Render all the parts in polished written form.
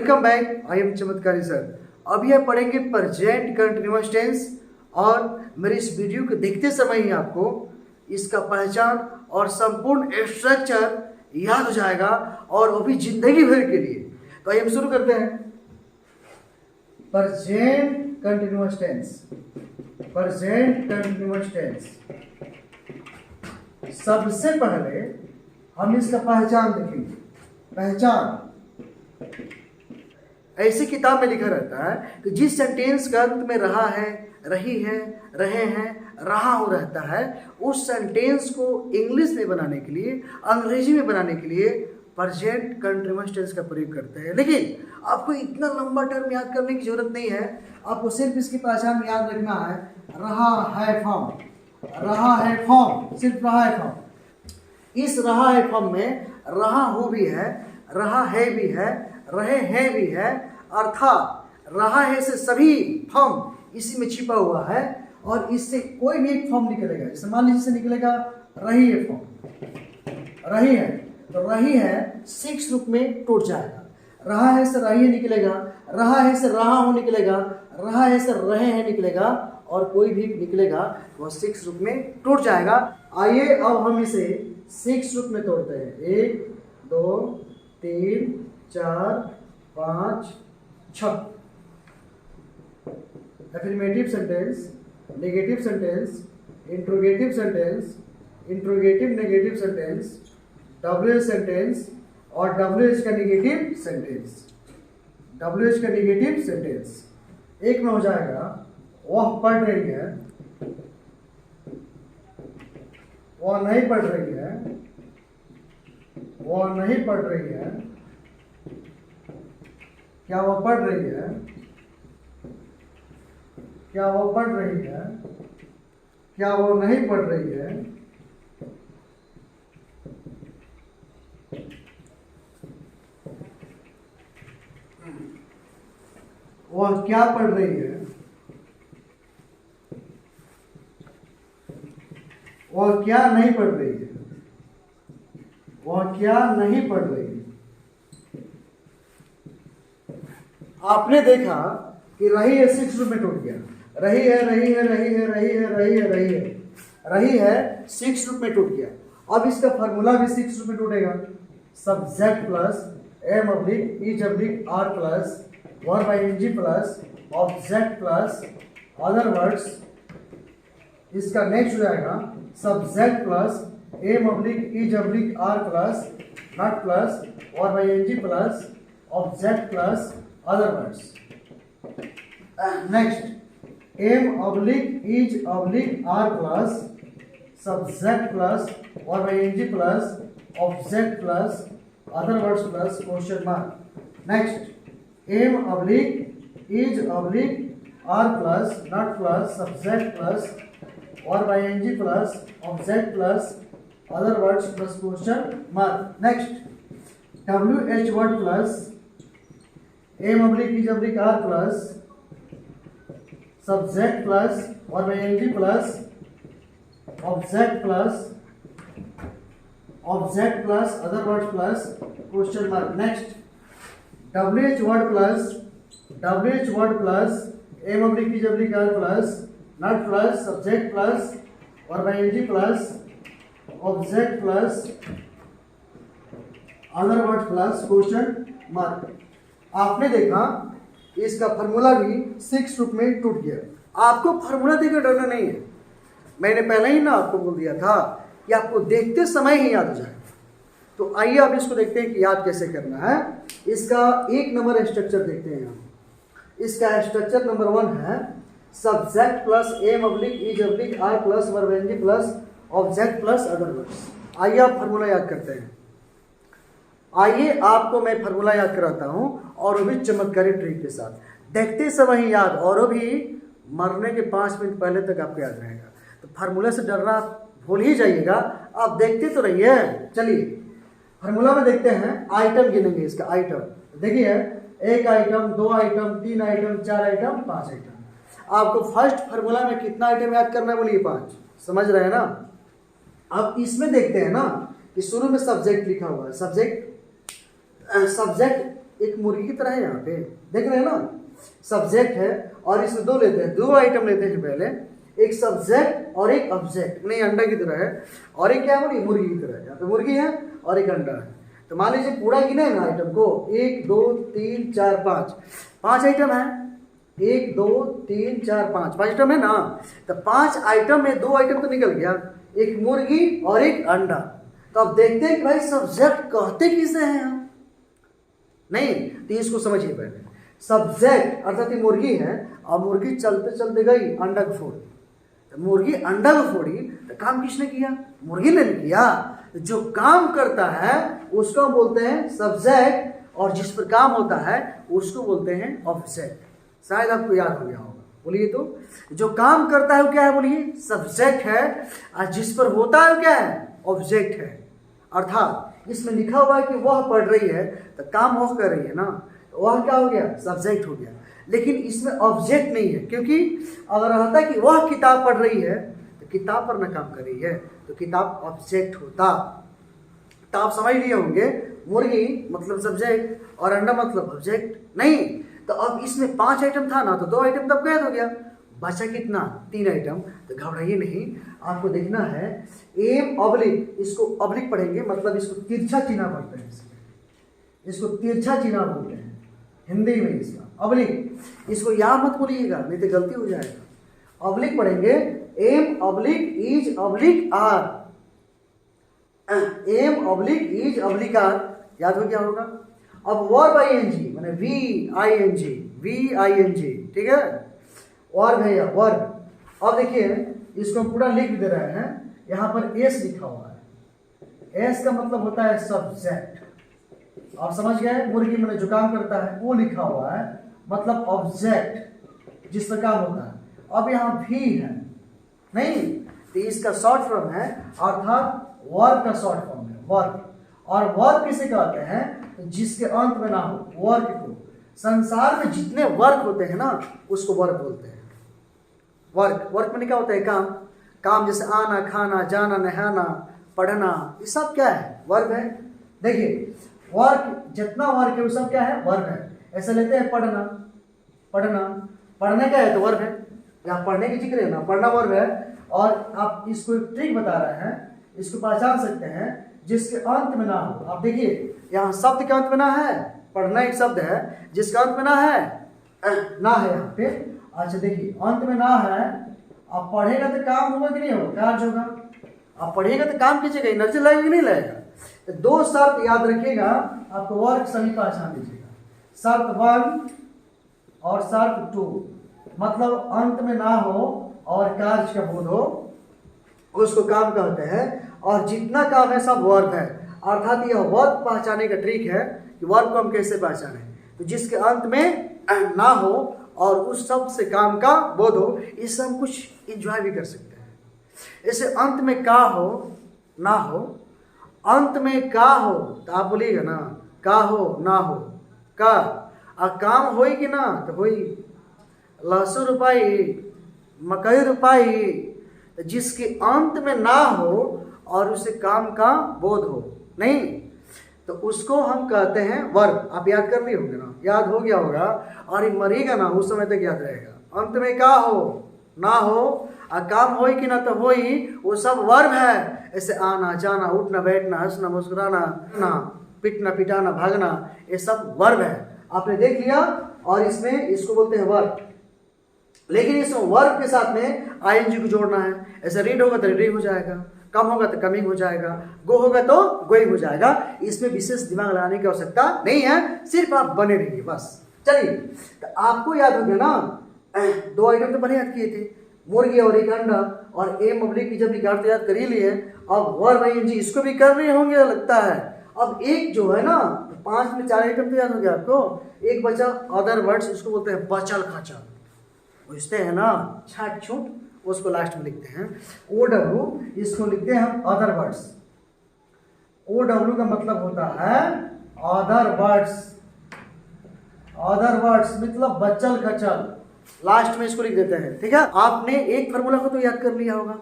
Welcome back. I am चमत्कारी sir. अभी आप पढ़ेंगे प्रेजेंट कंटिन्यूअस टेंस और मेरे इस वीडियो को देखते समय ही आपको इसका पहचान और संपूर्ण स्ट्रक्चर याद हो जाएगा और वो भी जिंदगी भर के लिए। तो आइए हम शुरू करते हैं। Present continuous tense, present continuous tense. सबसे पहले हम इसका पहचान देखेंगे। पहचान ऐसी किताब में लिखा रहता है कि जिस सेंटेंस का अंत में रहा है, रही है, रहे हैं, रहा हो रहता है, उस सेंटेंस को इंग्लिश में बनाने के लिए, अंग्रेजी में बनाने के लिए प्रेजेंट कंटिन्यूअस टेंस का प्रयोग करते हैं। लेकिन आपको इतना लंबा टर्म याद करने की जरूरत नहीं है, आपको सिर्फ इसकी पहचान याद रखना है। रहा है फॉर्म, रहा है फॉर्म, सिर्फ रहा है फॉर्म। इस रहा है फॉर्म में रहा हो भी है, रहा है भी है, रहे हैं भी है, अर्थात रहा है से सभी फॉर्म इसी में छिपा हुआ है और इससे कोई भी एक फॉर्म निकलेगा। जैसे मान लीजिए से निकलेगा रही है फॉर्म, रही है तो रही है 6 रूप में टूट जाएगा। रहा है से रही है निकलेगा, रहा है से रहा हो निकलेगा, रहा है से रहे हैं निकलेगा और कोई भी निकलेगा वह 6 रूप में टूट जाएगा। आइए अब हम इसे 6 रूप में तोड़ते हैं। 1 2 3 4 5 6। Affirmative sentence, negative sentence, interrogative sentence, interrogative negative sentence, WH sentence और WH का नेगेटिव सेंटेंस। WH का नेगेटिव सेंटेंस एक में हो जाएगा वह पढ़ रही है, वह नहीं पढ़ रही है, वह नहीं पढ़ रही है। क्या वह पढ़ रही है? क्या वह पढ़ रही है? क्या वो नहीं पढ़ रही है? वह क्या पढ़ रही है? वह क्या नहीं पढ़ रही है? वह क्या नहीं पढ़ रही है? आपने देखा कि रही है 6 रूप में टूट गया। रही है, रही है, रही है, रही है, रही है, रही है, रही है 6 रूप में टूट गया। अब इसका फार्मूला भी 6 रूप में टूटेगा। Subject plus am oblique is oblique are plus verb ING plus object plus other words. इसका नेक्स्ट हो जाएगा subject plus am oblique is oblique are plus not plus verb ING plus object plus other words. Next, M oblique is oblique R plus subject plus verb ing plus object plus other words plus question mark. Next, M oblique is oblique R plus not plus subject plus verb ing plus object plus other words plus question mark. Next, WH word plus am oblique is oblique are plus subject plus verb ING plus object plus other words plus question mark. Next WH word plus am oblique is oblique are plus not plus subject plus verb ING plus object plus other words plus question mark. आपने देखा इसका formula भी 6 रूप में टूट गया। आपको formula देकर डरना नहीं है। मैंने पहले ही ना आपको बोल दिया था कि आपको देखते समय ही याद हो जाएगा। तो आइए अब इसको देखते हैं कि याद कैसे करना है। इसका 1 नंबर स्ट्रक्चर देखते हैं हम। इसका स्ट्रक्चर नंबर 1 है subject plus am oblique is oblique are plus verb ING plus object plus other words. आइए आप फार्मूला याद करते हैं। आइए आपको मैं फार्मूला याद कराता हूं और वो भी चमत्कारी ट्रिक के साथ। देखते समय ही याद और वो भी मरने के 5 मिनट पहले तक आपको याद रहेगा। तो फार्मूला से डरना भूल ही जाइएगा, आप देखते तो रहिए। चलिए फार्मूला में देखते हैं, आइटम गिनेंगे। इसका आइटम देखिए 1 item, 2 item, 3 item, 4 item, 5 item. आपको फर्स्ट फार्मूला में कितना आइटम याद करना है बोलिए? 5। समझ रहे हैं ना? अब इसमें देखते हैं ना कि शुरू में सब्जेक्ट लिखा हुआ है। सब्जेक्ट एक मुर्गी की तरह है यहाँ पे, देख रहे हैं ना, सब्जेक्ट है और इसमें दो लेते हैं, दो आइटम लेते हैं पहले, एक सब्जेक्ट और एक ऑब्जेक्ट। नहीं, अंडा की तरह है और एक क्या है बोलिए, मुर्गी की तरह है। यहाँ पे मुर्गी है और एक अंडा है। तो मान लीजिए पूरा गिने ना आइटम को, 1 2 3 4 5, 5 आइटम है, 1 2 3 4 5 आइटम है ना। तो 5 आइटम में 2 आइटम तो निकल गया, एक मुर्गी और एक अंडा। तो अब देखते हैं कि भाई सब्जेक्ट कहते किसे हैं हम, नहीं तो इसको समझिए पहले। सब्जेक्ट अर्थात ये मुर्गी है और मुर्गी चलते चलते गई अंडा को फोड़ी, तो मुर्गी अंडा को फोड़ी तो काम किसने किया, मुर्गी ने किया। जो काम करता है उसको बोलते हैं सब्जेक्ट और जिस पर काम होता है उसको बोलते हैं ऑब्जेक्ट। शायद आपको याद हो गया होगा, बोलिए तो जो काम करता है वो क्या है, बोलिए सब्जेक्ट है, और जिस पर होता है वो क्या है, ऑब्जेक्ट है। अर्थात इसमें लिखा हुआ है कि वह पढ़ रही है तो काम वह कर रही है ना, वह क्या हो गया, सब्जेक्ट हो गया। लेकिन इसमें ऑब्जेक्ट नहीं है, क्योंकि अगर रहता है कि वह किताब पढ़ रही है तो किताब पर ना काम कर रही है तो किताब ऑब्जेक्ट होता। तो आप समझ लिए होंगे, मुर्गी मतलब सब्जेक्ट और अंडा मतलब ऑब्जेक्ट नहीं। तो अब इसमें 5 आइटम था ना, तो 2 आइटम तब कैद हो गया, बचा कितना, 3 आइटम। तो घबराइए नहीं, आपको देखना है एम ऑब्लिक, इसको ऑब्लिक पढ़ेंगे मतलब इसको तिरछा चिन्ह बोलते हैं, इसको तिरछा चिन्ह बोलते हैं हिंदी में, इसका ऑब्लिक। इसको यहाँ मत बोलिएगा नहीं तो गलती हो जाएगा। ऑब्लिक पढ़ेंगे, am oblique is oblique are, am oblique is oblique are, याद हो क्या होगा। अब वर्ब आईएनजी माने वी आई एन जी, ठीक है, वर्ब है या वर्ब। अब देखिए इसको पूरा लिख दे रहे हैं, यहाँ पर एस लिखा हुआ है, एस का मतलब होता है सब्जेक्ट। आप समझ गए, मुर्गी में जो काम करता है वो लिखा हुआ है मतलब ऑब्जेक्ट जिस पर काम होता है। अब यहाँ भी है नहीं, तो इसका शॉर्ट फॉर्म है, अर्थात वर्ब का शॉर्ट फॉर्म है वर्ब। और वर्ब किसे कहते हैं, जिसके अंत में ना हो, वर्ग को। संसार में जितने वर्ग होते हैं ना उसको वर्ग बोलते हैं। वर्ग में क्या होता है, काम। काम जैसे आना, खाना, जाना, नहाना, पढ़ना, ये सब क्या है, वर्ग है। देखिए वर्ग, जितना वर्ग है वो सब क्या है, वर्ग है। ऐसे लेते हैं पढ़ना, पढ़ना क्या है, तो वर्ग है। यहाँ पढ़ने की जिक्र है ना, पढ़ना वर्ग है। और आप इसको एक ट्रिक बता रहे हैं, इसको पहचान सकते हैं जिसके अंत में ना हो। आप देखिए यहाँ शब्द के अंत में ना है, पढ़ना एक शब्द है जिसका अंत में ना है, ना है यहाँ पे। अच्छा देखिए अंत में ना है, आप पढ़ेगा तो काम होगा कि नहीं होगा, कार्य होगा। आप पढ़ेगा तो काम कीजिएगा, एनर्जी लगेगा कि नहीं लगेगा। तो 2 शर्त याद रखिएगा, आपको वर्ग सभी पहचान दीजिएगा। शर्त 1 और शर्त 2, मतलब अंत में ना हो और कार्य का बोध हो, उसको काम कहते हैं। और जितना काम है सब वर्ग है, अर्थात यह वर्ग पहचाने का ट्रिक है कि वर्ग को हम कैसे पहचाने। तो जिसके अंत में ना हो और उस शब्द से काम का बोध हो, इससे हम कुछ इंजॉय भी कर सकते हैं। ऐसे अंत में का हो ना हो, अंत में का हो तो आप बोलिएगा ना, का हो ना हो, का काम होई कि ना, तो होई। लहसुन रुपाई, मकई रुपाई, जिसके अंत में ना हो और उसे काम का बोध हो नहीं, तो उसको हम कहते हैं वर्ग। आप याद कर लिए होंगे ना, याद हो गया होगा। और ये मरेगा ना उस समय तक याद रहेगा। अंत में का हो ना हो और काम हो कि ना, तो हो ही, वो सब वर्ग है। ऐसे आना, जाना, उठना, बैठना, हंसना, मुस्कुराना, पिटना, पिटाना, भागना, ये सब वर्ग है। आपने देख लिया। और इसमें इसको बोलते हैं वर्ग। लेकिन इस वर्ग के साथ में आईएनजी को जोड़ना है। ऐसे रीड होगा तो रीडिंग हो जाएगा, कम होगा तो कमिंग हो जाएगा, गो होगा तो गोइंग हो जाएगा। इसमें विशेष दिमाग लगाने की आवश्यकता नहीं है, सिर्फ आप बने रहिए बस। चलिए, तो आपको याद हो गया ना, 2 आइटम तो बने याद किए थे, मुर्गी और एक अंडा। और एम ऑब्लिक की जब निकालते याद कर ही लिए, अब वर्ब आईएनजी इसको भी कर रहे होंगे लगता है। अब एक जो है ना, 5 में 4 आइटम तो याद हो गया आपको। एक बचा अदर वर्ड्स, उसको बोलते हैं बचल खचल, बुझते हैं ना, छाट छूट, उसको लास्ट में लिखते हैं। OW, इसको लिखते हैं हम अदर वर्ड्स। OW का मतलब होता है अदर वर्ड्स, अदर वर्ड्स मतलब बचल खचल, लास्ट में इसको लिख देते हैं। ठीक है, आपने एक फार्मूला को तो याद कर लिया होगा,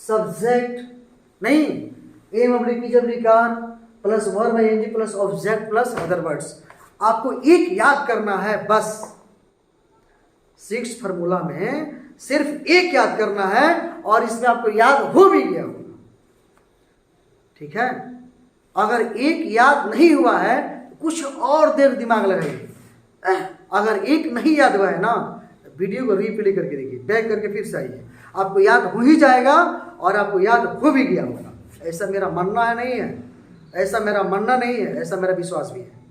सब्जेक्ट नहीं, एम ऑब्लिक जब रिकार plus verb ING plus object plus other words. आपको एक याद करना है बस। 6 फार्मूला में सिर्फ एक याद करना है और इसमें आपको याद हो भी गया होगा, ठीक है। अगर एक याद नहीं हुआ है तो कुछ और देर दिमाग लगाइए। अगर एक नहीं याद हुआ है ना, वीडियो को रीप्ले करके देखिए, बैक करके फिर से आइए, आपको याद हो ही जाएगा और आपको याद हो भी गया होगा। ऐसा मेरा मानना है, नहीं है, ऐसा मेरा मानना नहीं है, ऐसा मेरा विश्वास भी है।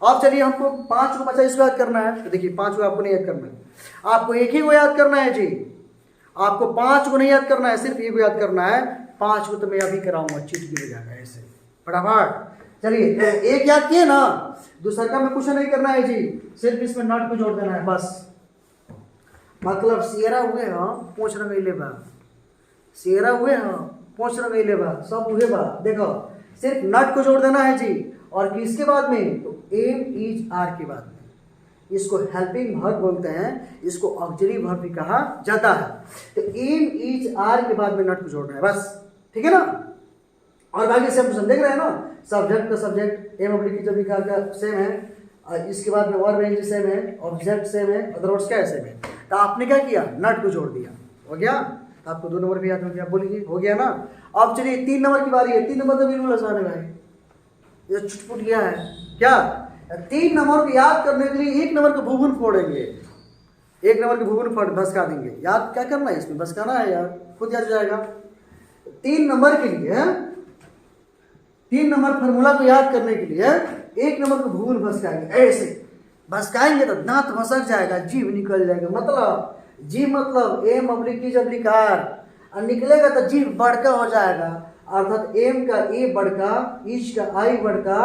अब चलिए हमको 5 को बचा इसको याद करना है, तो देखिए 5 को आपको नहीं याद करना है, आपको एक ही को याद करना है जी। आपको 5 को नहीं याद करना है, सिर्फ एक को याद करना है। 5 को तो मैं अभी कराऊंगा, चीट गिर जाएगा ऐसे फटाफट। चलिए एक याद किए ना, दूसरा का में कुछ नहीं करना है जी, सिर्फ इसमें नट को जोड़ देना है बस। मतलब सियरा हुए हाँ पूछ रंगैले बा, सियरा हुए हाँ पूछ रंगैले बा, सब हुए बा। देखो सिर्फ नट को जोड़ देना है जी। और किसके बाद में? तो एम इज आर के बाद में। इसको हेल्पिंग वर्ब बोलते हैं, इसको ऑक्सिलरी वर्ब भी कहा जाता है। तो एम इज आर के बाद में नट को जोड़ना है बस, ठीक है ना। और बाकी सब देख रहे हैं ना, सब्जेक्ट का सब्जेक्ट एम ऑब्लिक जब का सेम है, इसके बाद में वर्ब एंग सेम है, ऑब्जेक्ट सेम है, अदर वर्ड्स क्या है सेम है। तो आपने क्या किया, नट को जोड़ दिया, हो गया। तो आपको 2 नंबर भी याद हो गया, बोलिए हो गया ना। अब चलिए 3 नंबर की बारी है। 3 नंबर तो बिल्कुल आसान है भाई, ये छुटपुट गया है क्या। 3 नंबर को याद करने के लिए 1 नंबर को भूगुन फोड़ेंगे, 1 नंबर के भूगुन फोड़ भसका देंगे। याद क्या करना है, इसमें भसकाना है यार, खुद याद जाएगा। 3 नंबर के लिए 3 नंबर फार्मूला को याद करने के लिए 1 नंबर को भूगुन भसकाएंगे, ऐसे भसकाएंगे तो दांत भसक जाएगा, जीभ निकल जाएगा। मतलब जीभ मतलब am oblique is oblique are, और निकलेगा तो जीभ बड़का हो जाएगा, अर्थात एम का ए बड़का, इच का आई बड़का,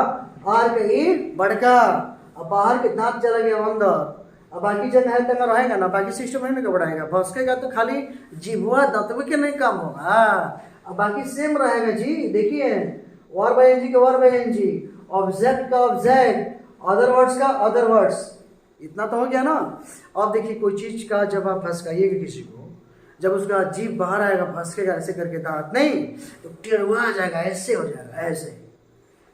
आर का ए बड़का। अब बाहर के दांत चला गया अंदर, अब बाकी जगह है तक रहेगा ना, बाकी सिस्टम नहीं ना बढ़ाएगा, भसकेगा तो खाली जीभुआ दांतवे के नहीं काम होगा। अब बाकी सेम रहेगा जी। देखिए वर्ब आईएनजी का वर्ब आईएनजी, ऑब्जेक्ट का ऑब्जेक्ट, अदर वर्ड्स का अदर वर्ड्स, इतना तो हो गया ना। अब देखिए कोई चीज का जब आप फंसकाइएगा किसी को, जब उसका जीभ बाहर आएगा फंसकेगा ऐसे करके दांत नहीं, तो टेढ़वा जाएगा, ऐसे हो जाएगा ऐसे।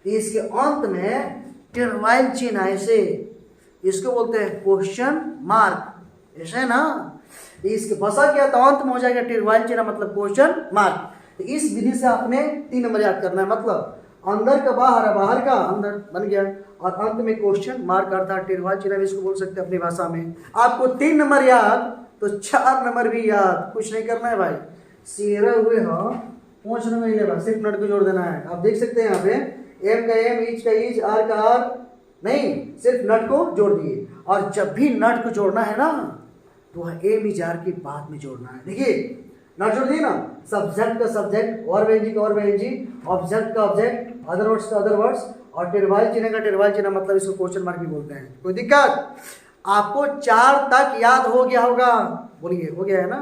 तो इसके अंत में टेढ़वाइल चिन्ह ऐसे, इसको बोलते हैं क्वेश्चन मार्क, ऐसे ना। तो इसके फंसा गया तो अंत में हो जाएगा टेढ़वाइल चिन्ह, मतलब क्वेश्चन मार्क। तो इस विधि से आपने 3 नंबर याद करना है, मतलब अंदर का बाहर, बाहर का अंदर बन गया, और अंत में क्वेश्चन मार्क अर्थात टेढ़वाइल चिन्ह इसको बोल सकते हैं अपनी भाषा में। आपको 3 नंबर याद तो 4 नंबर भी याद, कुछ नहीं करना है भाई। सियरा हुए हो पूछ नंबर ही लेगा, सिर्फ नट को जोड़ देना है। आप देख सकते हैं यहाँ पे एम का एम, इच का इच, आर का आर, नहीं सिर्फ नट को जोड़ दिए। और जब भी नट को जोड़ना है ना, तो वह एम इच आर के बाद में जोड़ना है। देखिए नट जोड़ दिए ना, सब्जेक्ट का सब्जेक्ट, वर्ब एनजी का वर्ब एनजी, ऑब्जेक्ट का ऑब्जेक्ट, अदर वर्ड्स का अदर वर्ड्स, और टेढ़वाइल चिन्ह का टेढ़वाइल चिन्ह, मतलब इसको क्वेश्चन मार्क भी बोलते हैं। कोई दिक्कत? आपको 4 तक याद हो गया होगा, बोलिए हो गया है ना।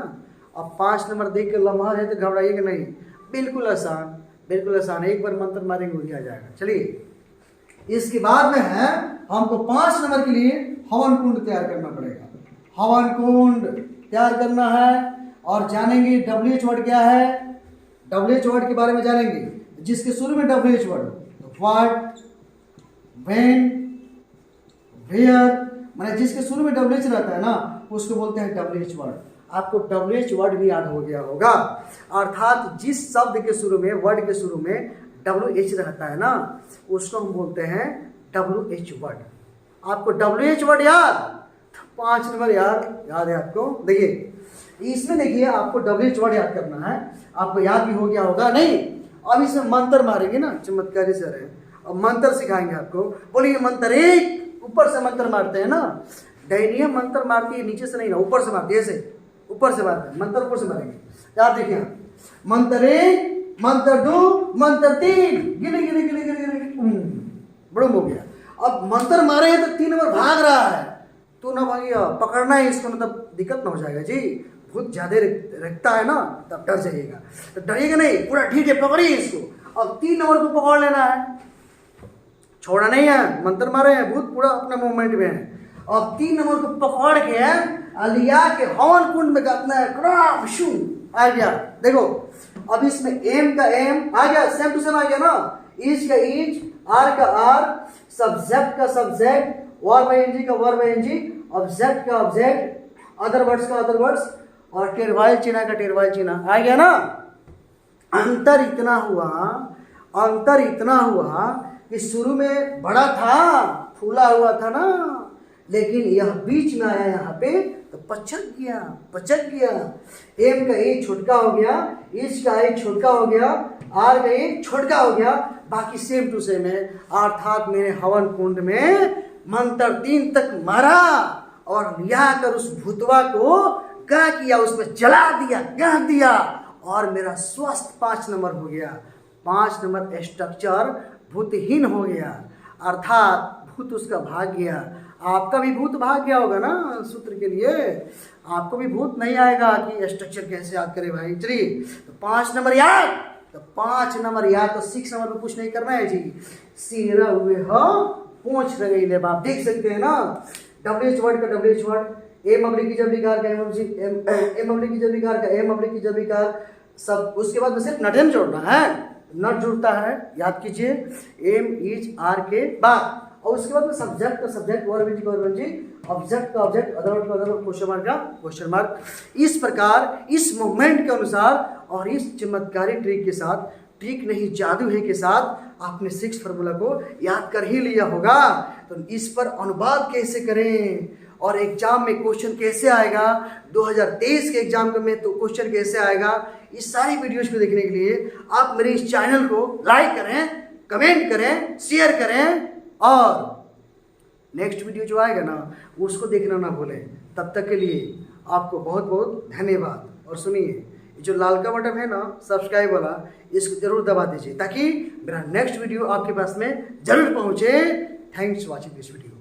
अब 5 नंबर देख के लम्हा है तो घबराइएगा नहीं, बिल्कुल आसान, बिल्कुल आसान, एक बार मंत्र मारेंगे हो जाएगा। चलिए इसके बाद में है हमको 5 नंबर के लिए हवन कुंड तैयार करना पड़ेगा। हवन कुंड तैयार करना है, और जानेंगे WH वर्ड क्या है, WH वर्ड के बारे में जानेंगे, जिसके शुरू में WH word, what, when, where, माने जिसके शुरू में WH रहता है ना, उसको बोलते हैं WH वर्ड। आपको WH वर्ड भी याद हो गया होगा, अर्थात जिस शब्द के शुरू में, वर्ड के शुरू में WH रहता है ना, उसको हम बोलते हैं WH वर्ड। आपको WH वर्ड याद, 5 नंबर याद है आपको। देखिए इसमें देखिए आपको WH वर्ड याद करना है, आपको याद भी हो गया होगा नहीं। अब इसमें मंत्र मारेंगे ना, चमत्कारी सर है, अब मंत्र सिखाएंगे आपको। बोलिए मंत्र 1, ऊपर से मंत्र मारते हैं ना, डायनिया मंत्र मारती है नीचे से नहीं ना, ऊपर से मारती है, ऐसे ऊपर से मारते हैं, मंत्र ऊपर से मारेंगे। याद देखिए मंत्र 1, मंत्र 2, मंत्र 3, गिने गिने गिने गिने गिने, बड़ो हो गया। अब मंत्र मारे हैं तो 3 नंबर भाग रहा है, तो ना भागिया, पकड़ना है इसको, मतलब दिक्कत ना हो जाएगा जी। बहुत ज्यादा रखता है ना, तब डर जाइएगा, तो डरिएगा नहीं, पूरा ढीठ है, पकड़िए इसको। अब 3 नंबर को पकड़ लेना है, छोड़ा नहीं है, मंत्र मारे हैं, भूत पूरा अपने मूवमेंट में है। अब 3 नंबर को पकड़ के लिया के हवन कुंड में गातना है, क्राम शू आ गया। देखो अब इसमें एम का एम आ गया, सेम टू सेम आ गया ना, इच का इच, आर का आर, सब्जेक्ट का सब्जेक्ट, वर्ब आईएनजी का वर्ब आईएनजी, ऑब्जेक्ट का ऑब्जेक्ट, अदर वर्ड्स का अदर वर्ड्स, और टेरवाइल चिन्ह का टेरवाइल चिन्ह। आ गया ना। अंतर इतना हुआ कि शुरू में बड़ा था, फूला हुआ था ना, लेकिन यह बीच में आया यहाँ पे तो पचक गया। एम का ए छोटका हो गया, इस का ए छोटका हो गया, आर का ए छोटका हो गया, बाकी सेम टू सेम है। अर्थात मैंने हवन कुंड में मंत्र 3 तक मारा और लिया कर उस भूतवा को क्या किया, उसमें जला दिया, गह दिया, और मेरा स्वस्थ 5 नंबर हो गया। 5 नंबर स्ट्रक्चर भूतहीन हो गया, अर्थात भूत उसका भाग गया। आपका भी भूत भाग गया होगा ना सूत्र के लिए, आपको भी भूत नहीं आएगा कि स्ट्रक्चर कैसे याद करे भाई। चलिए तो 5 नंबर याद, तो 5 नंबर याद, तो 6 नंबर में कुछ नहीं करना है जी। सिरा हुए हो पूछ रही ले बाप, देख सकते हैं ना। डब्ल्यूएच वर्ड का डब्ल्यूएच वर्ड, एम अब्लिक की जबरीकार का एम अब्लिक की जबरीकार का एम अब्लिक की जबरीकार, सब। उसके बाद में सिर्फ नटन जोड़ना है, नट जुड़ता है, याद कीजिए, एम इज आर के बाद, और उसके बाद में सब्जेक्ट का subject, verb is verb G, object का ऑब्जेक्ट, अदर वर्ड का अदर, क्वेश्चन मार्क का क्वेश्चन मार्क। इस प्रकार इस मूवमेंट के अनुसार और इस चमत्कारी ट्रिक के साथ, ट्रिक नहीं जादू है के साथ, आपने 6 फार्मूला को याद कर ही लिया होगा। तो इस पर अनुवाद कैसे करें और एग्जाम में क्वेश्चन कैसे आएगा, 2023 के एग्जाम में तो क्वेश्चन कैसे आएगा, इस सारी वीडियोज को देखने के लिए आप मेरे इस चैनल को लाइक करें, कमेंट करें, शेयर करें, और नेक्स्ट वीडियो जो आएगा ना उसको देखना ना भूलें। तब तक के लिए आपको बहुत बहुत धन्यवाद। और सुनिए, जो लाल का बटन है ना सब्सक्राइब वाला, इसको जरूर दबा दीजिए ताकि मेरा नेक्स्ट वीडियो आपके पास में जरूर पहुंचे। Thanks for watching this video.